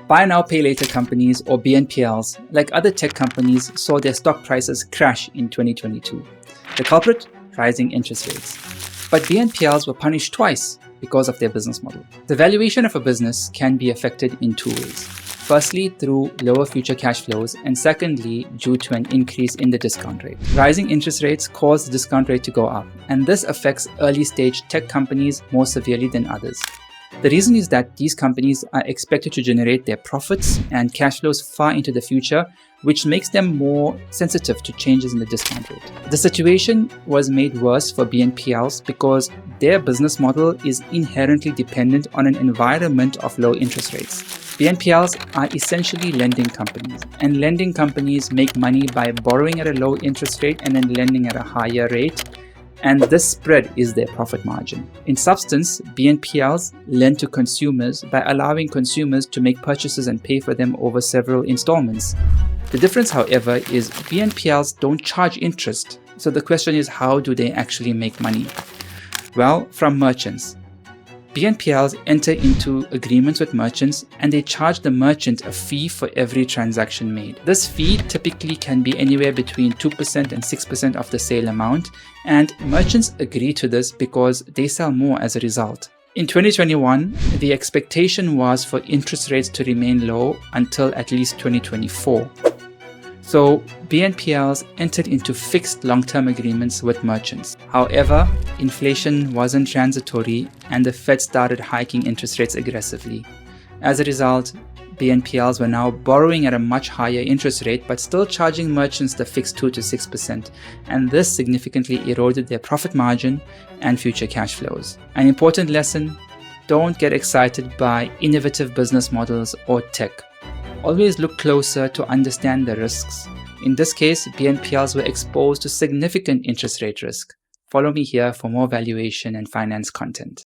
Buy now, pay later companies, or BNPLs, like other tech companies, saw their stock prices crash in 2022. The culprit? Rising interest rates. But BNPLs were punished twice because of their business model. The valuation of a business can be affected in two ways. Firstly, through lower future cash flows, and secondly, due to an increase in the discount rate. Rising interest rates cause the discount rate to go up, and this affects early-stage tech companies more severely than others. The reason is that these companies are expected to generate their profits and cash flows far into the future, which makes them more sensitive to changes in the discount rate. The situation was made worse for BNPLs because their business model is inherently dependent on an environment of low interest rates. BNPLs are essentially lending companies, and lending companies make money by borrowing at a low interest rate and then lending at a higher rate, and this spread is their profit margin. In substance, BNPLs lend to consumers by allowing consumers to make purchases and pay for them over several installments. The difference, however, is BNPLs don't charge interest. So the question is, how do they actually make money? Well, from merchants. BNPLs enter into agreements with merchants and they charge the merchant a fee for every transaction made. This fee typically can be anywhere between 2% and 6% of the sale amount, and merchants agree to this because they sell more as a result. In 2021, the expectation was for interest rates to remain low until at least 2024. So BNPLs entered into fixed long-term agreements with merchants. However, inflation wasn't transitory and the Fed started hiking interest rates aggressively. As a result, BNPLs were now borrowing at a much higher interest rate but still charging merchants the fixed 2 to 6%, and this significantly eroded their profit margin and future cash flows. An important lesson: don't get excited by innovative business models or tech. Always look closer to understand the risks. In this case, BNPLs were exposed to significant interest rate risk. Follow me here for more valuation and finance content.